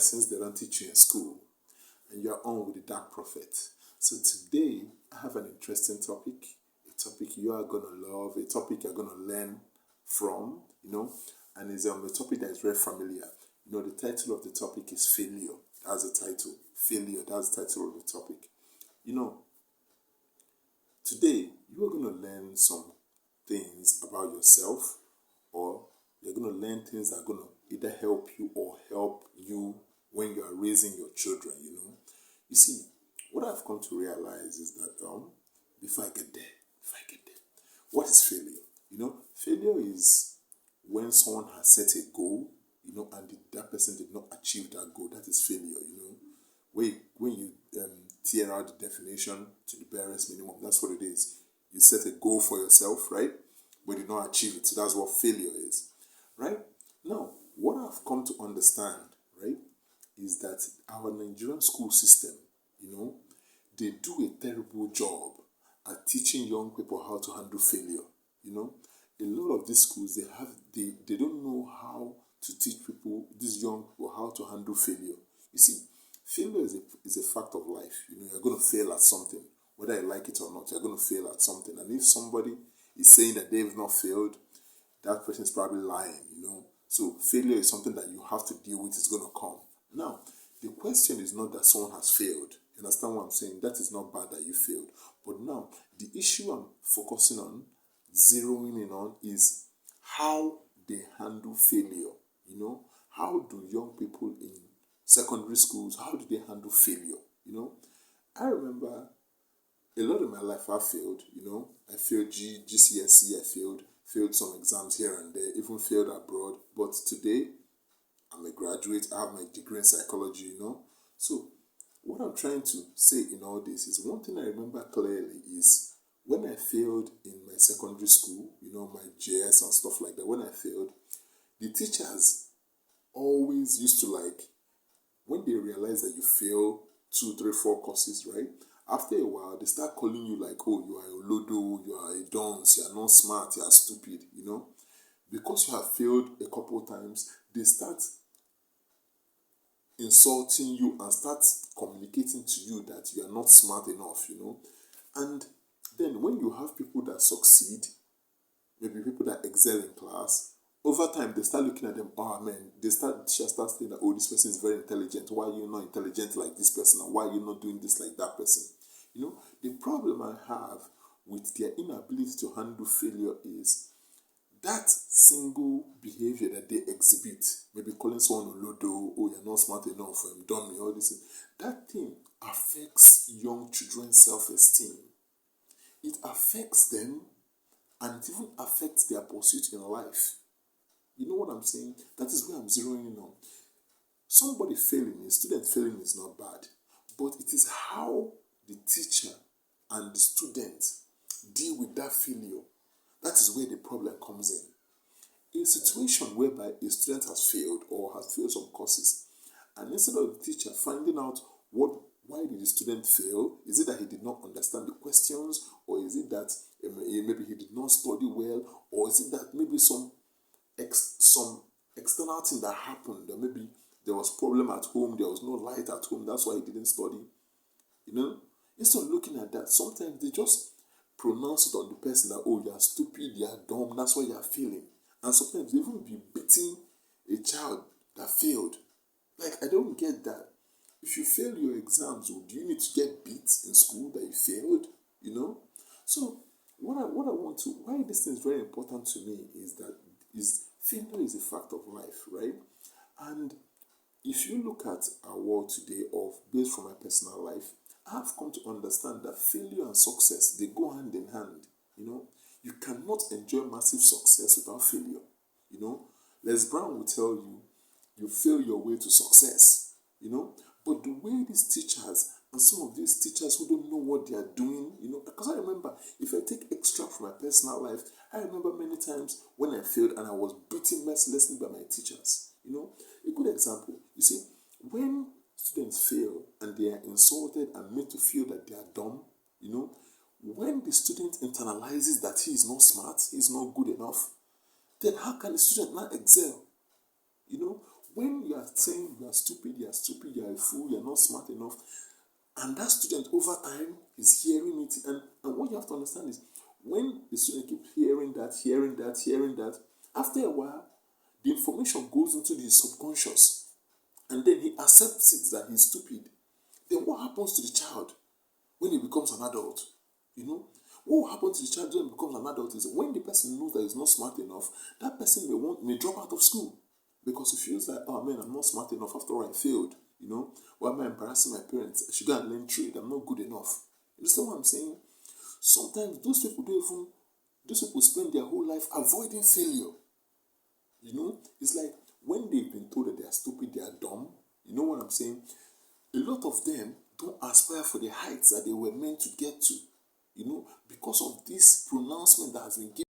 lessons they don't teach you in school, and you're on with the dark prophet. So today I have an interesting topic, a topic you are gonna love, a topic you're gonna learn from, and it's a topic that is very familiar. The title of the topic is failure. That's the title. Failure, that's the title of the topic. Today you are gonna learn some things about yourself, or you're gonna learn things that are gonna either help you or help you when you are raising your children. You see, what I've come to realize is that before I get there, what is failure? Failure is when someone has set a goal, and that person did not achieve that goal. That is failure. When you tear out the definition to the barest minimum, that's what it is. You set a goal for yourself, right? But did not achieve it. So that's what failure is, right? Now, what I've come to understand, right, is that our Nigerian school system, they do a terrible job at teaching young people how to handle failure. A lot of these schools, they don't know how to teach people, these young people, how to handle failure. You see, failure is a fact of life. You're going to fail at something. Whether you like it or not, you're going to fail at something. And if somebody is saying that they've not failed, that person is probably lying, So failure is something that you have to deal with. It's going to come. Now, the question is not that someone has failed. You understand what I'm saying? That is not bad that you failed. But now, the issue I'm focusing on, zeroing in on, is how they handle failure. How do young people in secondary schools, how do they handle failure? I remember a lot of my life I failed. I failed GCSE, I failed some exams here and there, even failed abroad. But today, I'm a graduate, I have my degree in psychology, So, what I'm trying to say in all this is, one thing I remember clearly is when I failed in my secondary school, my JS and stuff like that, when I failed, the teachers always used to when they realize that you fail 2, 3, 4 courses, right? After a while, they start calling you oh, you are a lodo, you are a dunce, you are not smart, you are stupid, Because you have failed a couple of times, they start insulting you and start communicating to you that you are not smart enough, And then when you have people that succeed, maybe people that excel in class, over time they start looking at them, teachers start saying that, oh, this person is very intelligent. Why are you not intelligent like this person? And why are you not doing this like that person? The problem I have with their inability to handle failure is that single behavior that they exhibit, maybe calling someone a lodo, oh, you're not smart enough, I'm dummy, all this, that thing affects young children's self-esteem. It affects them, and it even affects their pursuit in life. You know what I'm saying? That is where I'm zeroing in on. Somebody failing, a student failing is not bad, but it is how the teacher and the student deal with that failure. That is where the problem comes in. A situation whereby a student has failed or has failed some courses, and instead of the teacher finding out why did the student fail, is it that he did not understand the questions, or is it that maybe he did not study well, or is it that maybe some external thing that happened, that maybe there was problem at home, there was no light at home, that's why he didn't study. Instead of looking at that, sometimes they just pronounce it on the person that, oh, you are stupid, you are dumb, that's why you are failing. And sometimes they even be beating a child that failed. I don't get that. If you fail your exams, do you need to get beat in school that you failed? So why this thing is very important to me is failure is a fact of life, right? And if you look at our world today, based from my personal life, I have come to understand that failure and success, they go hand in hand. You cannot enjoy massive success without failure. Les Brown will tell you, you fail your way to success. But the way these teachers and some of these teachers who don't know what they are doing, because I remember, if I take extra from my personal life, I remember many times when I failed and I was beaten mercilessly by my teachers. A good example, you see, when students fail and they are insulted and made to feel that they are dumb, when the student internalizes that he is not smart, he is not good enough, then how can the student not excel? When you are saying you are stupid, you are a fool, you are not smart enough, and that student over time is hearing it, and what you have to understand is when the student keeps hearing that, after a while, the information goes into the subconscious, and then he accepts it that he's stupid. Then what happens to the child when he becomes an adult? You know, what will happen to the child when he becomes an adult is when the person knows that he's not smart enough, that person may drop out of school because he feels like, oh man, I'm not smart enough. After all, I failed. Why am I embarrassing my parents? I should go and learn trade. I'm not good enough. You understand what I'm saying? Sometimes those people spend their whole life avoiding failure. It's like when they've been told that they are stupid, they are dumb. You know what I'm saying? A lot of them don't aspire for the heights that they were meant to get to, because of this pronouncement that has been given.